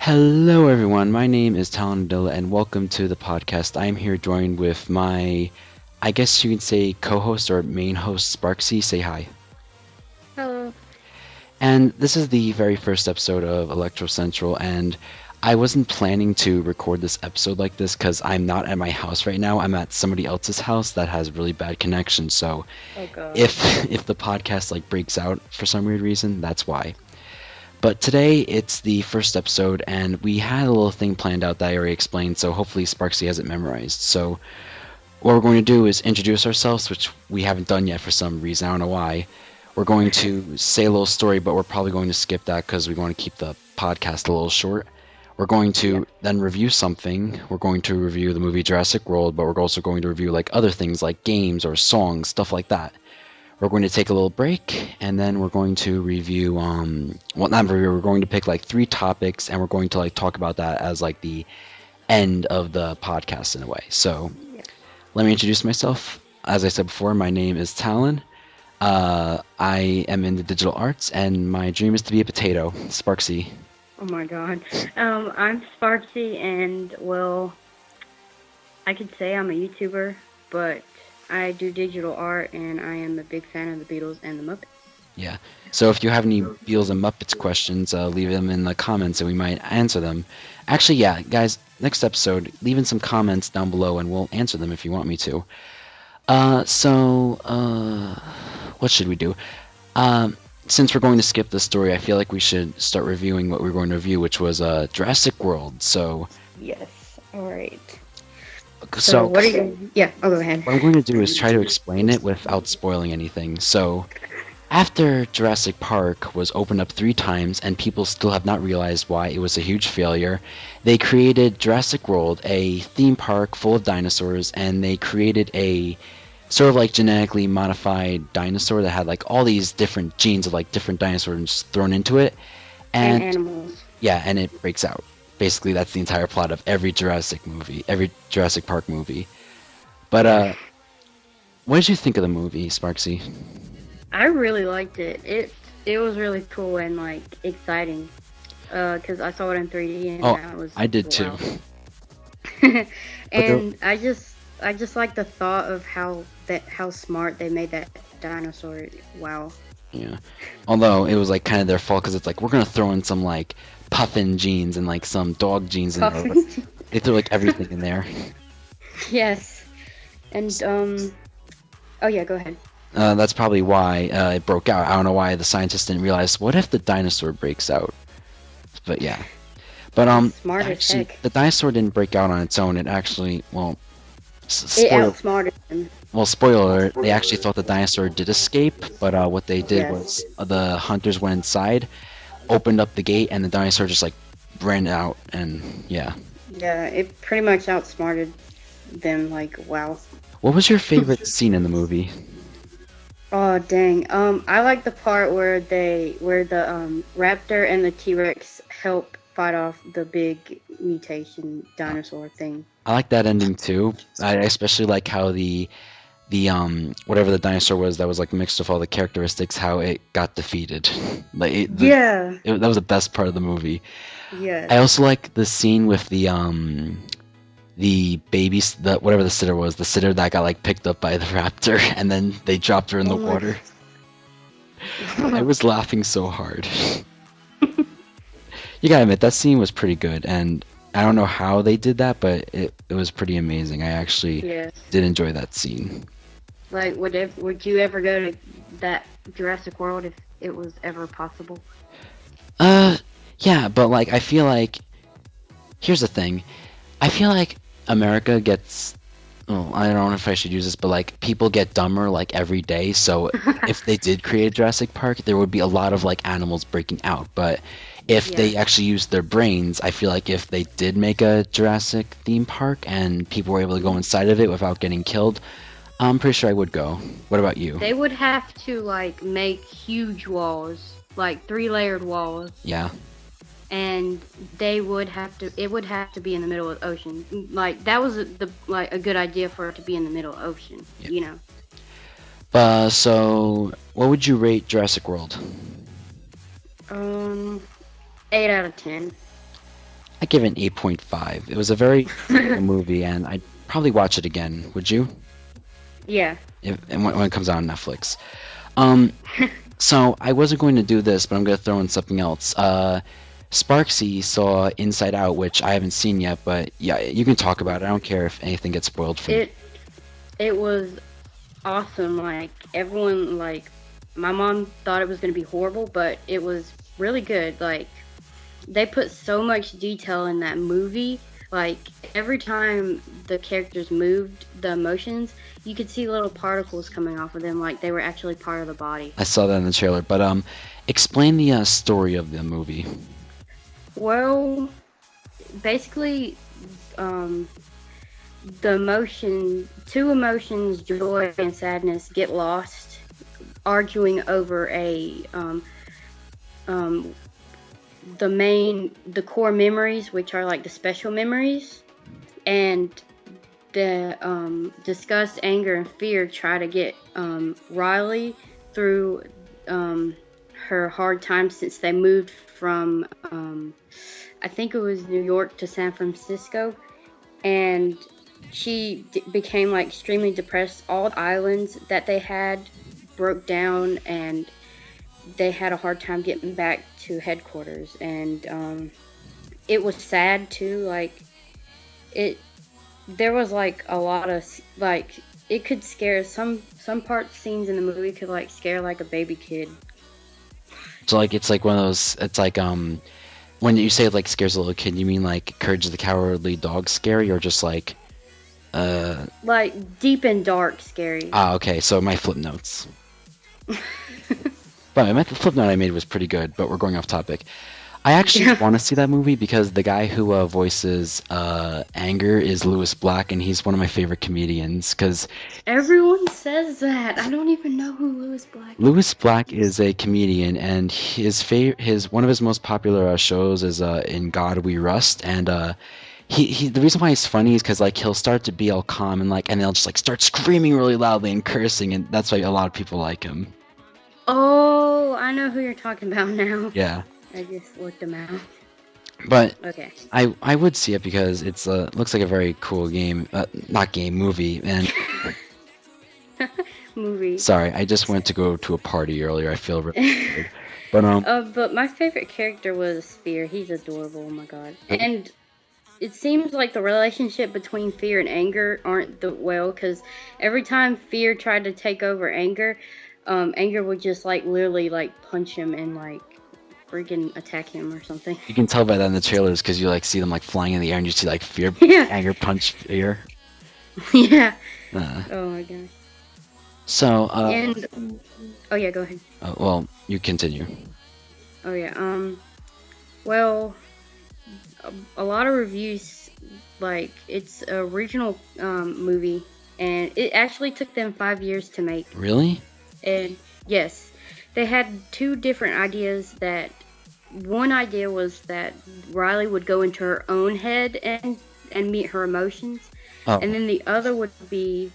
Hello, everyone. My name is Talon, and welcome to the podcast. I am here joined with my, I guess you can say, co-host or main host, Sparxy. Say hi. Hello. And this is the very first episode of Electro Central, and I wasn't planning to record this episode like this because I'm not at my house right now. I'm at somebody else's house that has really bad connection. So Oh God. if the podcast like breaks out for some weird reason, that's why. But today it's the first episode, and we had a little thing planned out that I already explained, so hopefully Sparksy has it memorized. So what we're going to do is introduce ourselves, which we haven't done yet for some reason. I don't know why. We're going to say a little story, but we're probably going to skip that because we want to keep the podcast a little short. We're going Yeah. to then review something. We're going to review the movie Jurassic World, but we're also going to review like other things like games or songs, stuff like that. We're going to take a little break, and then we're going to review well, not review, we're going to pick like three topics, and we're going to like talk about that as like the end of the podcast in a way. So Yeah. let me introduce myself. As I said before, my name is Talon. I am in the digital arts, and my dream is to be a potato. Sparksy. Oh my God. I'm Sparxy, and I could say I'm a YouTuber, but I do digital art, and I am a big fan of the Beatles and the Muppets. Yeah. So if you have any Beals and Muppets questions, leave them in the comments and we might answer them. Actually, yeah, guys, next episode, leave in some comments down below and we'll answer them if you want me to. What should we do? Um, since we're going to skip the story, I feel like we should start reviewing what we were going to review, which was Jurassic World. Yes. All right. So So what are you? Yeah. I'll go ahead. what I'm going to do is try to explain it without spoiling anything. So, after Jurassic Park was opened up 3 times and people still have not realized why it was a huge failure, they created Jurassic World, a theme park full of dinosaurs, and they created a sort of like genetically modified dinosaur that had like all these different genes of like different dinosaurs thrown into it. And And animals. yeah, and it breaks out. Basically, that's the entire plot of every Jurassic movie, every Jurassic Park movie. But Yeah. what did you think of the movie, Sparksy? I really liked it. It was really cool and like exciting. Cause I saw it in 3D and Oh, that was I did too. wow. But there, And I just like the thought of how smart they made that dinosaur. Wow. yeah. Although it was like kind of their fault because it's like we're gonna throw in some like puffin jeans and like some dog jeans in there. Puffins. They threw like everything in there. Yes. And oh yeah, go ahead. That's probably why it broke out. I don't know why the scientists didn't realize. What if the dinosaur breaks out? But yeah. But He's smart as actually, heck. the dinosaur didn't break out on its own. It actually, well, It spoiler. outsmarted him. Well, spoiler alert, they actually thought the dinosaur did escape, but what they did Yes. was the hunters went inside, opened up the gate, and the dinosaur just like ran out, and yeah. Yeah, it pretty much outsmarted them. Like wow. What was your favorite scene in the movie? Oh dang. I like the part where the raptor and the T-Rex help fight off the big mutation dinosaur thing. I like that ending too. I especially like how the whatever the dinosaur was that was like mixed with all the characteristics, how it got defeated. Like Yeah. that was the best part of the movie. I Yes. also like the scene with the baby, the whatever the sitter was, the sitter that got like picked up by the raptor, and then they dropped her in the Oh my water. I was laughing so hard. You gotta admit that scene was pretty good, and I don't know how they did that, but it was pretty amazing. I actually yes. did enjoy that scene. Like, would you ever go to that Jurassic World if it was ever possible? Uh, yeah, but like I feel like here's the thing. I feel like America gets. Oh, I don't know if I should use this, but like people get dumber like every day. So if they did create a Jurassic Park, there would be a lot of like animals breaking out. But if Yeah. they actually used their brains, I feel like if they did make a Jurassic theme park and people were able to go inside of it without getting killed, I'm pretty sure I would go. What about you? They would have to like make huge walls, like 3-layered walls, Yeah. and it would have to be in the middle of the ocean. Like that was a good idea for it to be in the middle of the ocean, Yeah. you know. So what would you rate Jurassic World? Um 8 out of 10. I give it an 8.5. It was a very cool movie, and I'd probably watch it again. Would you? Yeah. And when it comes out on Netflix. Um, so I wasn't going to do this, but I'm going to throw in something else. Sparksy saw Inside Out, which I haven't seen yet, but yeah, you can talk about it. I don't care if anything gets spoiled for me. It was awesome. Like everyone, like my mom thought it was gonna be horrible, but it was really good. Like they put so much detail in that movie. Like every time the characters moved, the emotions, you could see little particles coming off of them, like they were actually part of the body. I saw that in the trailer, but explain the story of the movie. Well, basically, um, two emotions, joy and sadness, get lost, arguing over um, the core memories, which are like the special memories, and the disgust, anger, and fear try to get Riley through her hard time since they moved from I think it was New York to San Francisco, and she became like extremely depressed. All the islands that they had broke down, and they had a hard time getting back to headquarters. And it was sad too. Like it, there was like a lot of like it could scare some parts scenes in the movie could like scare like a baby kid. So like it's like one of those. It's like when you say it like scares a little kid, you mean like Courage the Cowardly Dog scary, or just like Like deep and dark scary. okay. So my flip notes. But the flip note I made was pretty good, but we're going off topic. I actually Yeah. want to see that movie because the guy who voices Anger is Louis Black, and he's one of my favorite comedians. Because Everyone says that. I don't even know who Louis Black is. Louis Black is a comedian, and his one of his most popular shows is In God We Rust, and he the reason why he's funny is because like he'll start to be all calm and like, and they'll just like start screaming really loudly and cursing, and that's why a lot of people like him. Oh, I know who you're talking about now. Yeah, I just looked him out. but Okay. I would see it because it's looks like a very cool game, not game, movie. And Movie. sorry, I just went to go to a party earlier. I feel really weird. But But my favorite character was Fear. He's adorable. Oh my god. And it seems like the relationship between Fear and Anger aren't the well, because every time Fear tried to take over Anger, Anger would just like literally like punch him and like freaking attack him or something. you can tell by that in the trailers because you like see them like flying in the air, and you see like Fear, Yeah. Anger punch Fear. Yeah. Uh, Oh my gosh. so And oh yeah, go ahead. well, you continue. Oh yeah. Well, a lot of reviews like it's a regional movie, and it actually took them 5 years to make. Really? And yes, they had two different ideas. That one idea was that Riley would go into her own head and meet her emotions, Oh. and then the other would be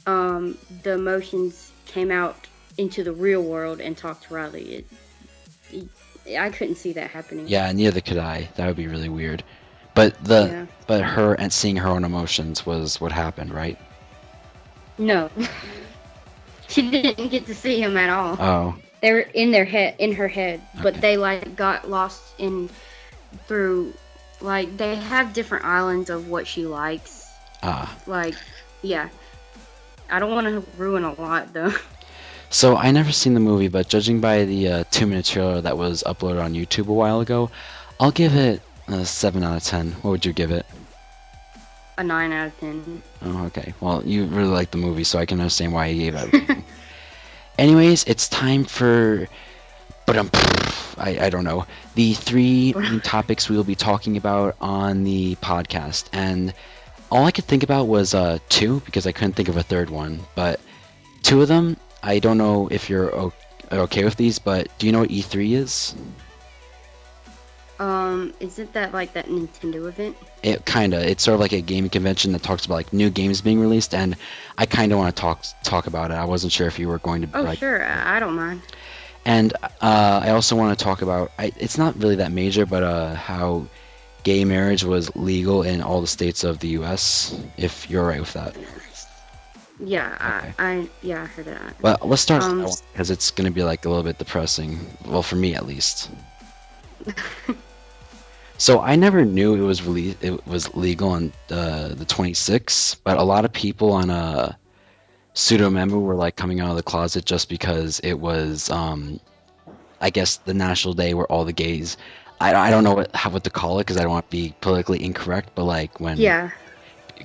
the emotions came out into the real world and talked to Riley. I couldn't see that happening. Yeah, neither could I. That would be really weird. But Yeah. but her and seeing her own emotions was what happened, right? No. She didn't get to see him at all. Oh. They were in her head, but Okay. they like got lost in through like they have different islands of what she likes. Like, yeah. I don't want to ruin a lot though. So I never seen the movie, but judging by the 2-minute trailer that was uploaded on YouTube a while ago, I'll give it a 7 out of 10. What would you give it? A 9 out of 10. Oh, okay. Well, you really like the movie, so I can understand why you gave it. Anyways, it's time for, but I don't know, the 3 main topics we will be talking about on the podcast, and all I could think about was 2 because I couldn't think of a third one. But 2 of them, I don't know if you're okay with these, but do you know what E3 is? Isn't that like that Nintendo event? It's sort of like a gaming convention that talks about like new games being released, and I kind of want to talk about it. I wasn't sure if you were going to Oh, like. sure. I don't mind. And I also want to talk about it's not really that major, but how gay marriage was legal in all the states of the U.S. If you're right with that. Yeah, Okay. yeah, I heard that. Well, let's start with that Um, one because it's gonna be like a little bit depressing. Well, for me at least. So I never knew it was legal on the 26th, but a lot of people on Sudomemo were like coming out of the closet just because it was I guess the national day where all the gays. I don't know what to call it because I don't want to be politically incorrect, but like when yeah,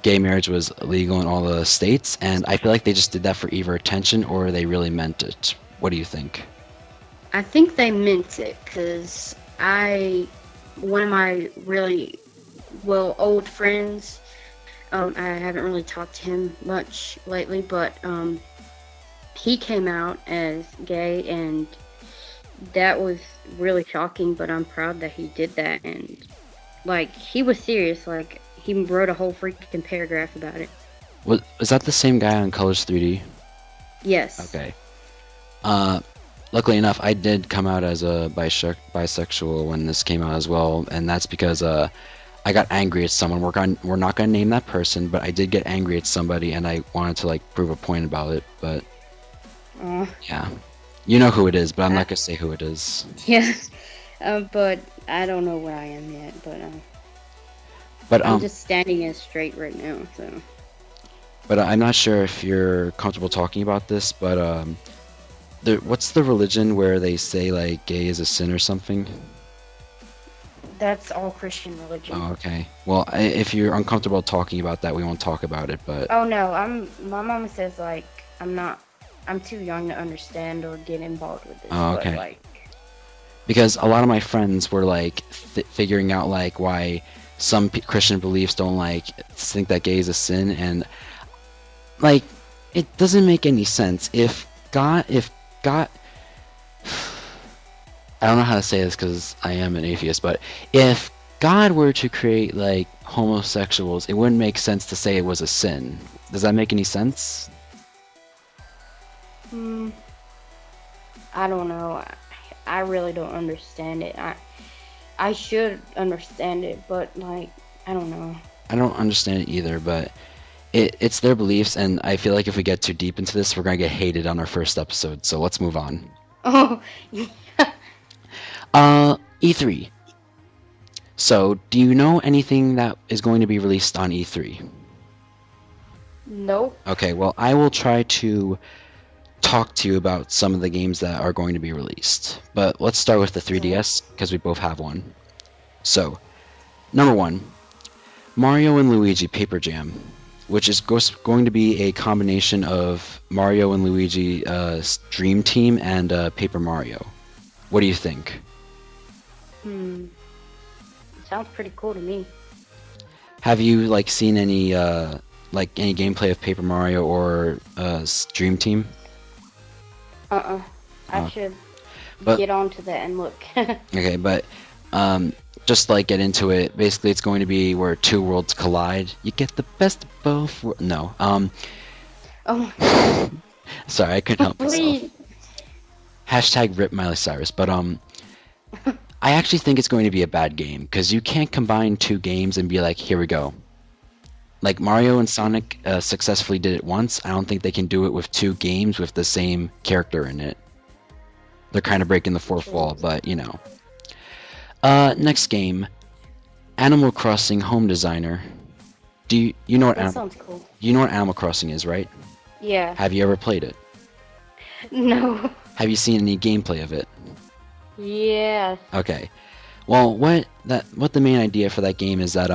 gay marriage was legal in all the states, and I feel like they just did that for either attention or they really meant it. What do you think? I think they meant it because one of my really old friends, I haven't really talked to him much lately, but he came out as gay, and that was really shocking. But I'm proud that he did that, and like he was serious. Like he wrote a whole freaking paragraph about it. Was that the same guy on Colors 3D? Yes. Okay. Uh, Luckily enough, I did come out as a bisexual when this came out as well, and that's because I got angry at someone. We're not gonna name that person, but I did get angry at somebody, and I wanted to like prove a point about it. But Uh, yeah, you know who it is, but I'm I, not gonna say who it is. yeah. But I don't know what I am yet. But But I'm just standing as straight right now. So. I'm not sure if you're comfortable talking about this, but what's the religion where they say like gay is a sin or something? That's all Christian religion. Oh, okay. Well, if you're uncomfortable talking about that, we won't talk about it. But Oh no, my mom says like I'm not I'm too young to understand or get involved with this, oh, but okay. like Because a lot of my friends were like figuring out like why some Christian beliefs don't like think that gay is a sin, and like it doesn't make any sense. If God, I don't know how to say this because I am an atheist, but if God were to create like homosexuals, it wouldn't make sense to say it was a sin. Does that make any sense? hmm, I don't know. I really don't understand it. I should understand it, but like I don't know. I don't understand it either, but it's their beliefs, and I feel like if we get too deep into this, we're gonna get hated on our first episode. So let's move on. Oh, E3. So, do you know anything that is going to be released on E3? nope. Okay, well, I will try to talk to you about some of the games that are going to be released. But let's start with the Alright. 3DS, because we both have one. So, number one, Mario and Luigi Paper Jam, which is going to be a combination of Mario and Luigi Dream Team and Paper Mario. What do you think? Hmm. Sounds pretty cool to me. Have you like seen any gameplay of Paper Mario or Dream Team? Uh-uh. I Uh, should but get onto that and look. okay, but um, just like get into it. Basically, it's going to be where two worlds collide. You get the best of both. No. Oh, Sorry, I couldn't help myself. please. Hashtag rip Miley Cyrus. But I actually think it's going to be a bad game because you can't combine two games and be like, here we go. Like Mario and Sonic successfully did it once. I don't think they can do it with two games with the same character in it. They're kind of breaking the fourth wall, but you know. Next game, Animal Crossing Home Designer. You know what That sounds cool. you know what Animal Crossing is, right? Yeah. Have you ever played it? No. Have you seen any gameplay of it? Yes. Okay. Well, what the main idea for that game is that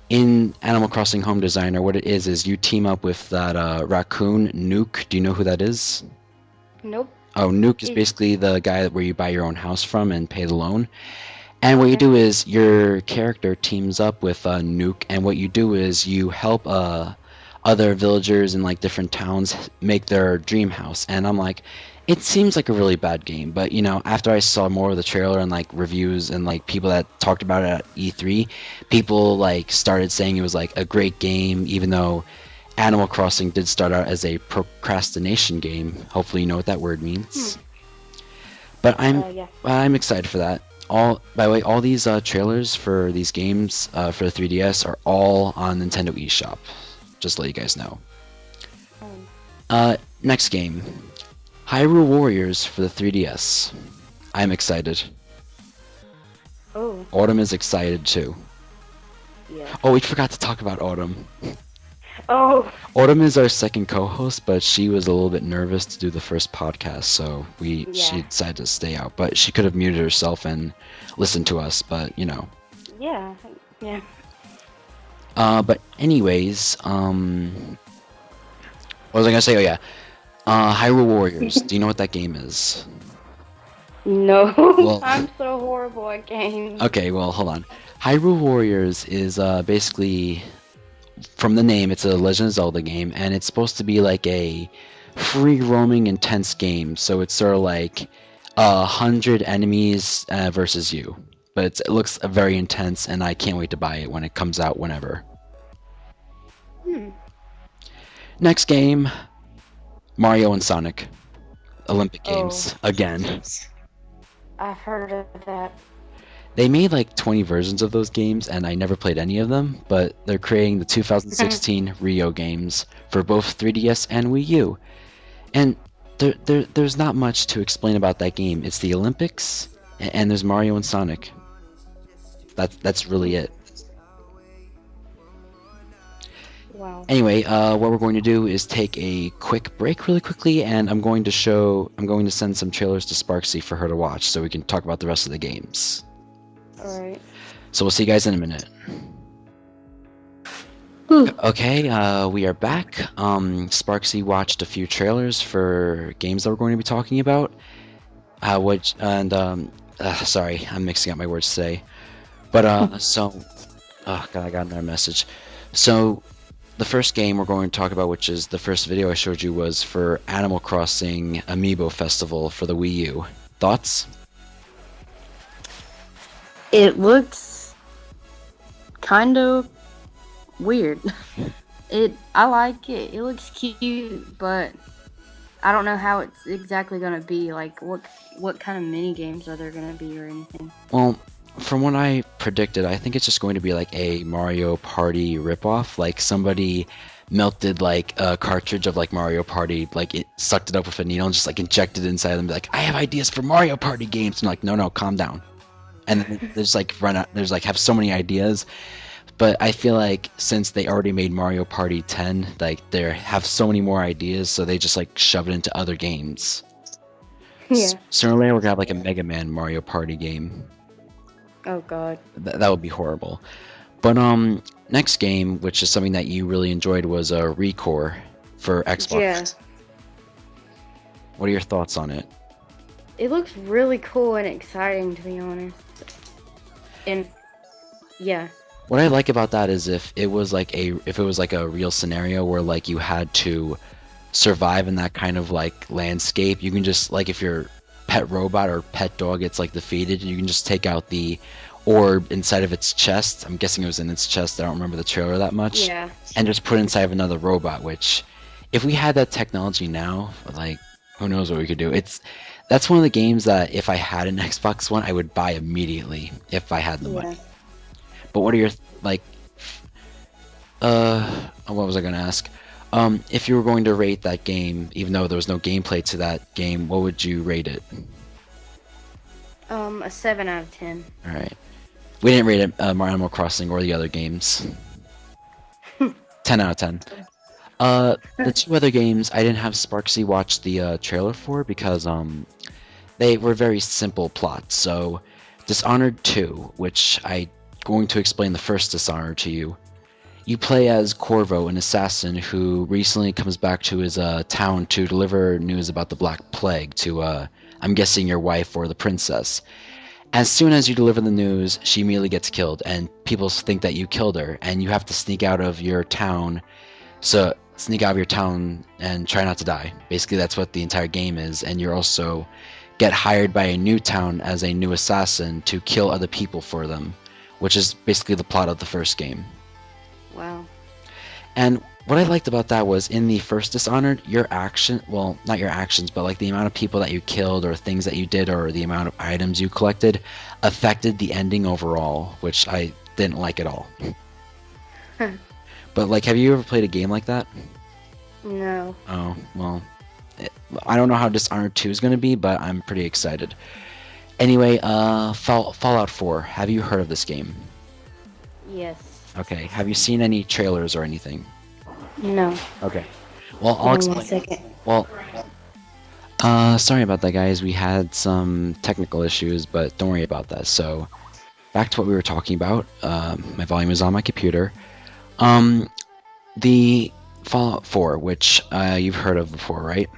in Animal Crossing Home Designer, what it is you team up with that raccoon Nuke. Do you know who that is? Nope. Oh, Nuke is Is basically the guy where you buy your own house from and pay the loan. And what you okay. do is your character teams up with Nuke, and what you do is you help other villagers in like different towns make their dream house. And I'm like, it seems like a really bad game, but you know, after I saw more of the trailer and like reviews and like people that talked about it at E3, people like started saying it was like a great game, even though Animal Crossing did start out as a procrastination game. Hopefully, you know what that word Hmm. means. But I'm Yeah. I'm excited for that. By the way, all these trailers for these games for the 3DS are all on Nintendo eShop. Just to let you guys know. Um, Next game, Hyrule Warriors for the 3DS. I'm excited. oh, Autumn is excited too. yeah. Oh, we forgot to talk about Autumn. Oh, Autumn is our second co-host, but she was a little bit nervous to do the first podcast, so she yeah. decided to stay out. But she could have muted herself and listened to us, but you know. Yeah. Yeah. But anyways, what was I gonna say? Oh yeah, Hyrule Warriors. Do you know what that game is? No, Well, I'm so horrible at games. okay, well, hold on. Hyrule Warriors is basically, from the name, it's a Legend of Zelda game, and it's supposed to be like a free roaming, intense game. So it's sort of like 100 enemies versus you. But it looks very intense, and I can't wait to buy it when it comes out whenever. Hmm. Next game, Mario and Sonic. Olympic Oh, Games again. I've heard of that. They made like 20 versions of those games, and I never played any of them, but they're creating the 2016 Rio games for both 3DS and Wii U. And there's not much to explain about that game. It's the Olympics, and there's Mario and Sonic. That's really it. Wow. Anyway, what we're going to do is take a quick break really quickly, and I'm going to send some trailers to Sparxy for her to watch so we can talk about the rest of the games. Alright. So we'll see you guys in a minute. Okay, we are back. Sparksy watched a few trailers for games that we're going to be talking about. Sorry, I'm mixing up my words today. But oh god, I got another message. So the first game we're going to talk about, which is the first video I showed you, was for Animal Crossing Amiibo Festival for the Wii U. Thoughts? It looks kind of weird. I like it. It looks cute, but I don't know how it's exactly gonna be. Like, what kind of mini games are there gonna be or anything? Well, from what I predicted, I think it's just going to be like a Mario Party ripoff. Like somebody melted like a cartridge of like Mario Party, like it sucked it up with a needle and just like injected it inside them. Like, I have ideas for Mario Party games. And like, no, calm down. And then there's like there's like have so many ideas. But I feel like since they already made Mario Party 10, like they have so many more ideas, so they just like shove it into other games. Yeah. Certainly, we're gonna have like a Mega Man Mario Party game. Oh God. That would be horrible. But next game, which is something that you really enjoyed, was Recore for Xbox. Yeah. What are your thoughts on it? It looks really cool and exciting, to be honest. And yeah. What I like about that is if it was like a real scenario where like you had to survive in that kind of like landscape, you can just like if your pet robot or pet dog gets like defeated, you can just take out the orb inside of its chest. I'm guessing it was in its chest. I don't remember the trailer that much. Yeah. And just put it inside of another robot, which if we had that technology now, like who knows what we could do. That's one of the games that if I had an Xbox One, I would buy immediately if I had the money. But what are your like what was I gonna ask? If you were going to rate that game, even though there was no gameplay to that game, what would you rate it? A 7 out of 10. Alright. We didn't rate it Animal Crossing or the other games. 10 out of 10. The two other games I didn't have Sparksy watch the trailer for because they were very simple plots. So Dishonored 2, which I'm going to explain the first Dishonored to you. You play as Corvo, an assassin who recently comes back to his town to deliver news about the Black Plague to, I'm guessing, your wife or the princess. As soon as you deliver the news, she immediately gets killed, and people think that you killed her, and you have to sneak out of your town. So sneak out of your town and try not to die. Basically, that's what the entire game is, and you're also get hired by a new town as a new assassin to kill other people for them, which is basically the plot of the first game. Wow. And what I liked about that was in the first Dishonored, your action, well, not your actions, but like the amount of people that you killed or things that you did or the amount of items you collected affected the ending overall, which I didn't like at all. But like, have you ever played a game like that? No. Oh, well, I don't know how Dishonored 2 is going to be, but I'm pretty excited. Anyway, Fallout 4. Have you heard of this game? Yes. Okay. Have you seen any trailers or anything? No. Okay. Well, I'll Hold on one explain. second. Well, sorry about that, guys. We had some technical issues, but don't worry about that. So, back to what we were talking about. My volume is on my computer. Um, the Fallout 4, which you've heard of before, right?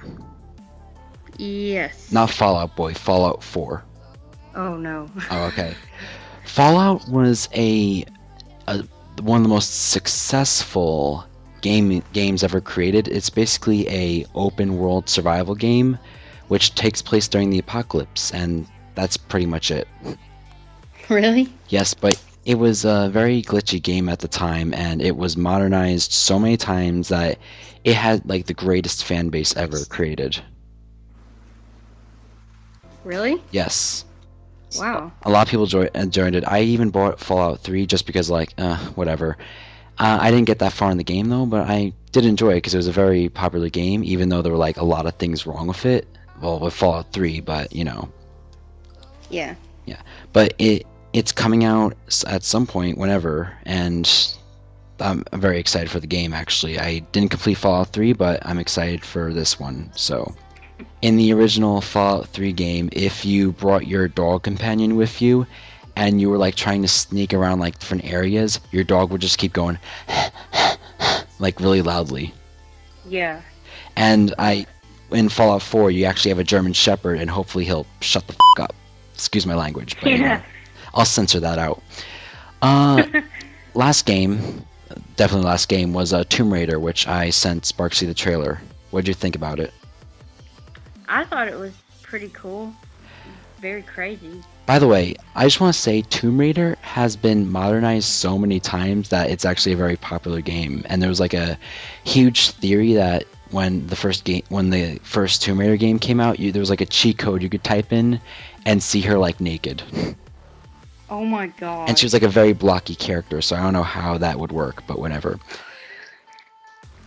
Yes. Not Fallout Boy, Fallout 4. Oh no. Oh, okay. Fallout was a one of the most successful games ever created. It's basically a open world survival game, which takes place during the apocalypse, and that's pretty much it. Really? Yes, but it was a very glitchy game at the time, and it was modernized so many times that it had like the greatest fan base ever created. Really? Yes. Wow. A lot of people enjoyed it. I even bought Fallout 3 just because, like, whatever. I didn't get that far in the game though, but I did enjoy it because it was a very popular game, even though there were like a lot of things wrong with it. Well, with Fallout 3, but you know, Yeah. yeah. But it's coming out at some point, whenever, and I'm very excited for the game. Actually, I didn't complete Fallout 3, but I'm excited for this one. So, in the original Fallout 3 game, if you brought your dog companion with you, and you were like trying to sneak around like different areas, your dog would just keep going like really loudly. Yeah. And in Fallout 4, you actually have a German Shepherd, and hopefully he'll shut the up. Excuse my language, but Yeah. I'll censor that out. Uh, last game, definitely last game, was Tomb Raider, which I sent Sparxy the trailer. What did you think about it? I thought it was pretty cool. Very crazy. By the way, I just want to say Tomb Raider has been modernized so many times that it's actually a very popular game. And there was like a huge theory that when the first Tomb Raider game came out, there was like a cheat code you could type in and see her like naked. Oh my god. And she was like a very blocky character, so I don't know how that would work, but whatever.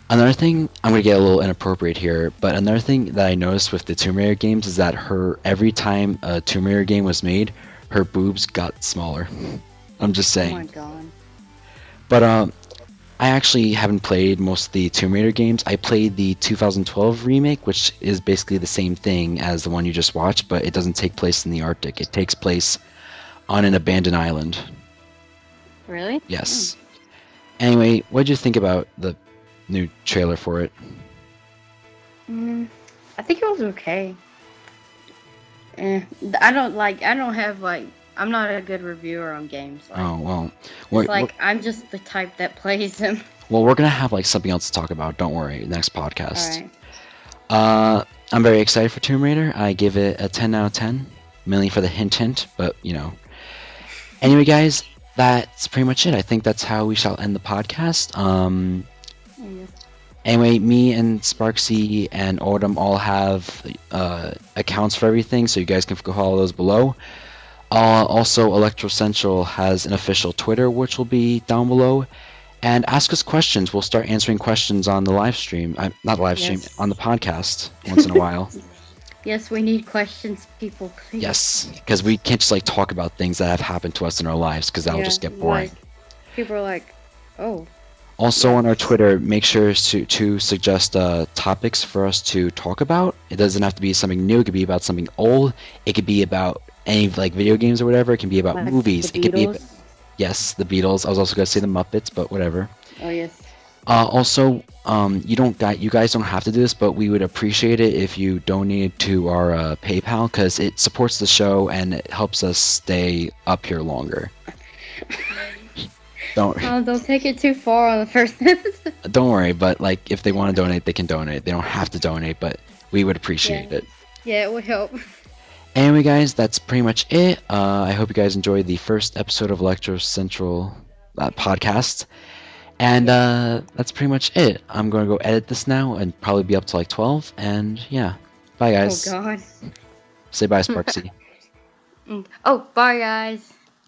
Another thing, I'm gonna get a little inappropriate here, but another thing that I noticed with the Tomb Raider games is that every time a Tomb Raider game was made, her boobs got smaller. I'm just Oh my saying. god. But I actually haven't played most of the Tomb Raider games. I played the 2012 remake, which is basically the same thing as the one you just watched, but it doesn't take place in the Arctic. It takes place on an abandoned island. Really? Yes. Anyway, what did you think about the new trailer for it? I think it was okay. I don't have like, I'm not a good reviewer on games. Like, Oh well, it's like I'm just the type that plays them. we're gonna have like something else to talk about. Don't worry, next podcast. Alright. I'm very excited for Tomb Raider. I give it a 10 out of 10, mainly for the hint, but you know. Anyway, guys, that's pretty much it. I think that's how we shall end the podcast. Yes. Anyway, me and Sparxy and Autumn all have accounts for everything, so you guys can go follow those below. Also, Electro Central has an official Twitter, which will be down below. And ask us questions. We'll start answering questions on the live stream. Not live stream, Yes. on the podcast once in a while. Yes, we need questions, people, please. Yes, because we can't just like talk about things that have happened to us in our lives, because that'll Yeah, just get boring. like, people are like, oh, Also on our Twitter, make sure to suggest topics for us to talk about. It doesn't have to be something new. It could be about something old. It could be about any like video games or whatever. It can be about like movies. the It could be Beatles. yes, the Beatles. I was also gonna say the Muppets, but whatever. Oh yes. Also, you guys don't have to do this, but we would appreciate it if you donated to our PayPal, because it supports the show and it helps us stay up here longer. Don't Don't take it too far on the first episode. don't worry, but like if they want to donate, they can donate. They don't have to donate, but we would appreciate it. Yeah, it would help. Anyway, guys, that's pretty much it. I hope you guys enjoyed the first episode of Electro Central podcast. And that's pretty much it. I'm going to go edit this now and probably be up to like 12. And yeah, bye Oh guys. God. Say bye, Sparksy. Oh, bye guys.